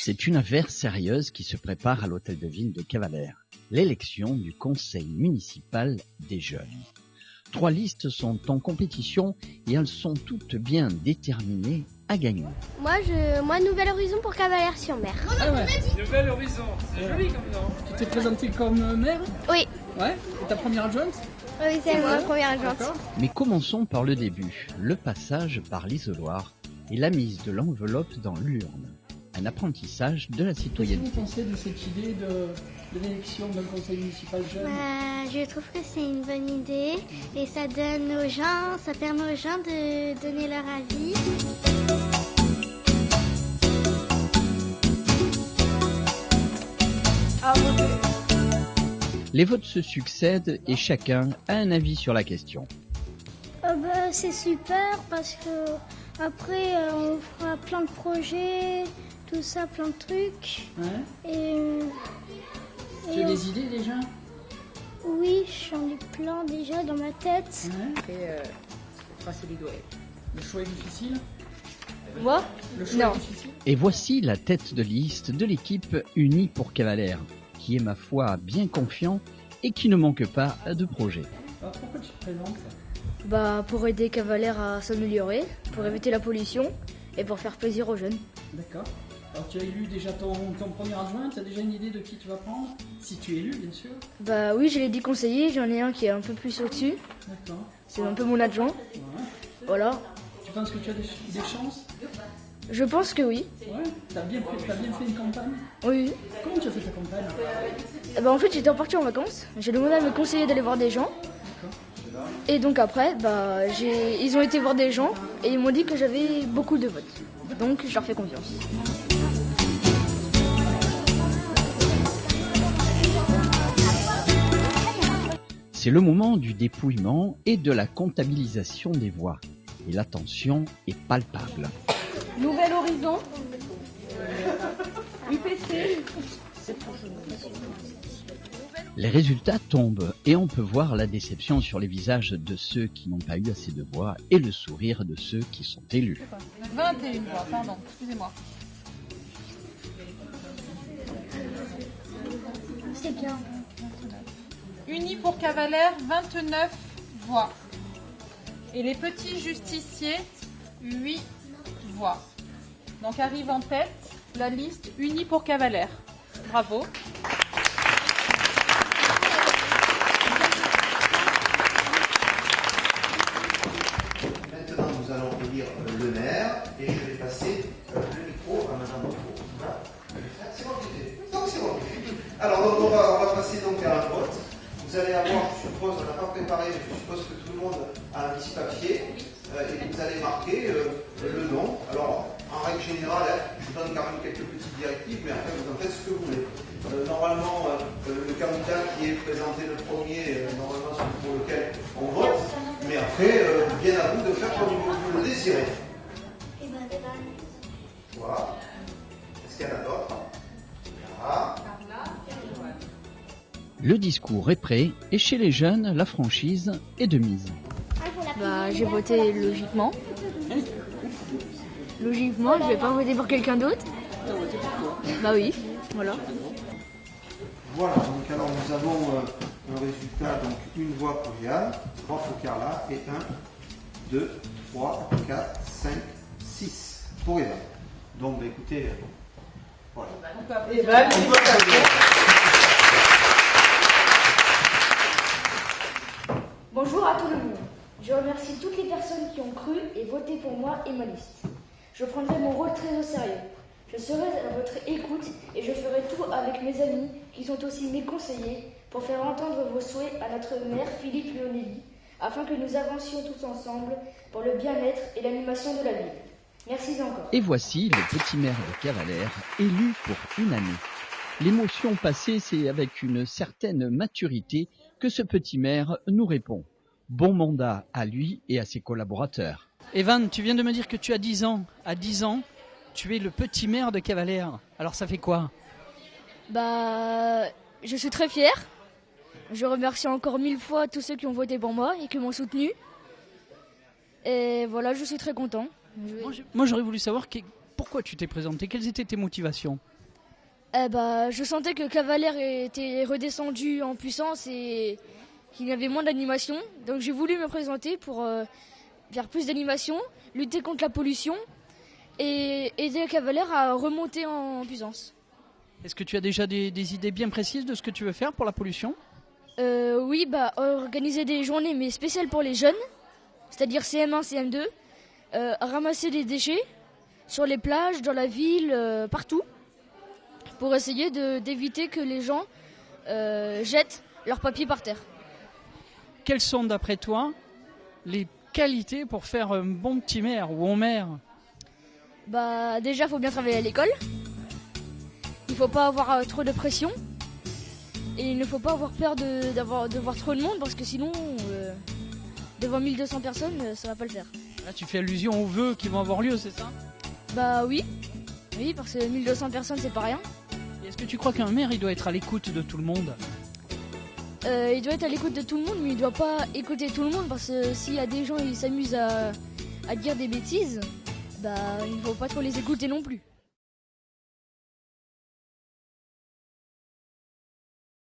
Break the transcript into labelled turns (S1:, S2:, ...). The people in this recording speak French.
S1: C'est une affaire sérieuse qui se prépare à l'hôtel de ville de Cavalère, l'élection du conseil municipal des jeunes. 3 listes sont en compétition et elles sont toutes bien déterminées à gagner.
S2: Moi, Nouvel Horizon pour Cavalère-sur-Mer.
S3: Ah ouais.
S4: Nouvel Horizon, c'est joli comme nom.
S3: Tu t'es présenté comme maire?
S2: Oui.
S3: Ouais. Et ta première adjointe?
S2: Oui, c'est ma première adjointe.
S1: Mais commençons par le début, le passage par l'isoloir et la mise de l'enveloppe dans l'urne. Un apprentissage de la
S3: Qu'est-ce que
S1: citoyenneté.
S3: vous pensez de cette idée de l'élection d'un conseil municipal jeune?
S2: Je trouve que c'est une bonne idée et ça donne aux gens, ça permet aux gens de donner leur avis.
S1: Les votes se succèdent et chacun a un avis sur la question.
S2: C'est super parce que après on fera plein de projets, tout ça, plein de trucs.
S3: Ouais.
S2: Et
S3: Tu as des idées déjà?
S2: oui, j'en ai plein déjà dans ma tête.
S3: Ouais.
S5: Après, tracer les doigts.
S3: Le choix est difficile?
S5: Moi?
S3: Le choix
S5: Non.
S3: est difficile?
S1: Et voici la tête de liste de l'équipe Unie pour Cavalère, qui est ma foi bien confiant et qui ne manque pas de projet.
S3: Alors pourquoi tu te présentes?
S5: Pour aider Cavalère à s'améliorer, pour éviter la pollution et pour faire plaisir aux jeunes.
S3: D'accord. Alors tu as élu déjà ton premier adjoint, tu as déjà une idée de qui tu vas prendre? Si tu es élu, bien sûr.
S5: Oui, je l'ai dit conseiller, j'en ai un qui est un peu plus au-dessus.
S3: D'accord.
S5: C'est un peu mon adjoint.
S3: Ouais.
S5: Voilà.
S3: Tu penses que tu as des chances?
S5: Je pense que oui.
S3: Ouais. T'as bien fait une campagne?
S5: Oui.
S3: Comment tu as fait ta campagne?
S5: En fait, j'étais partie en vacances. J'ai demandé à mes conseillers d'aller voir des gens. Et donc après, ils ont été voir des gens et ils m'ont dit que j'avais beaucoup de votes. Donc je leur fais confiance.
S1: C'est le moment du dépouillement et de la comptabilisation des voix. Et la tension est palpable.
S5: Nouvel Horizon, UPC.
S1: Les résultats tombent et on peut voir la déception sur les visages de ceux qui n'ont pas eu assez de voix et le sourire de ceux qui sont élus.
S6: 21 voix, pardon, excusez-moi.
S2: C'est bien.
S6: Unis pour Cavalère, 29 voix. Et les petits justiciers, 8 voix. Donc arrive en tête la liste Unis pour Cavalère. Bravo.
S7: Maintenant, nous allons élire le maire et je vais passer le micro à Madame Beaufort. Voilà. C'est bon, non, c'est bon. Alors, on va passer donc à un vote. Vous allez avoir, je suppose, on n'a pas préparé, mais je suppose que tout le monde a un petit papier et vous allez marquer le nom. Alors, en règle générale, je vous donne quand même quelques petites directives, mais après, vous en faites ce que vous voulez. Normalement, le candidat qui est présenté le premier, normalement, c'est pour lequel on vote. Mais après, bien à vous de faire comme vous le désirez. Voilà. Est-ce qu'il y en a d'autres? Voilà.
S1: Le discours est prêt et chez les jeunes, la franchise est de mise.
S5: J'ai voté logiquement. Logiquement, je vais pas voter pour quelqu'un d'autre. Oui, voilà.
S7: Voilà, donc alors nous avons un résultat, donc une voix pour Yann, 3 pour Carla et 1, 2, 3, 4, 5, 6 pour Evan. Donc écoutez, voilà.
S5: Bonjour à tout le monde. Je remercie toutes les personnes qui ont cru et voté pour moi et ma liste. Je prendrai mon rôle très au sérieux. Je serai à votre écoute et je ferai tout avec mes amis qui sont aussi mes conseillers pour faire entendre vos souhaits à notre maire Philippe Leonelli afin que nous avancions tous ensemble pour le bien-être et l'animation de la ville. Merci encore.
S1: Et voici le petit maire de Cavalère, élu pour une année. L'émotion passée, c'est avec une certaine maturité que ce petit maire nous répond. Bon mandat à lui et à ses collaborateurs.
S3: Evan, tu viens de me dire que tu as 10 ans. À 10 ans, tu es le petit maire de Cavalère. Alors ça fait quoi?
S5: Je suis très fière. Je remercie encore 1000 fois tous ceux qui ont voté pour moi et qui m'ont soutenu. Et voilà, je suis très content.
S3: Moi, j'aurais voulu savoir Pourquoi tu t'es présenté? Quelles étaient tes motivations?
S5: Je sentais que Cavalère était redescendu en puissance et qu'il y avait moins d'animation. Donc j'ai voulu me présenter pour faire plus d'animation, lutter contre la pollution et aider Cavalère à remonter en puissance.
S3: Est-ce que tu as déjà des idées bien précises de ce que tu veux faire pour la pollution?
S5: Oui, organiser des journées mais spéciales pour les jeunes, c'est-à-dire CM1, CM2, ramasser des déchets sur les plages, dans la ville, partout, pour essayer d'éviter que les gens jettent leurs papiers par terre.
S3: Quelles sont d'après toi les qualités pour faire un bon petit maire ou en maire?
S5: Déjà, il faut bien travailler à l'école. Il ne faut pas avoir trop de pression. Et il ne faut pas avoir peur de voir trop de monde parce que sinon, devant 1200 personnes, ça va pas le faire.
S3: Là, tu fais allusion aux vœux qui vont avoir lieu, c'est ça?
S5: Oui. Oui, parce que 1200 personnes, c'est pas rien.
S3: Et est-ce que tu crois qu'un maire, il doit être à l'écoute de tout le monde?
S5: Il doit être à l'écoute de tout le monde, mais il doit pas écouter tout le monde parce que s'il y a des gens qui s'amusent à dire des bêtises, il ne faut pas trop les écouter non plus.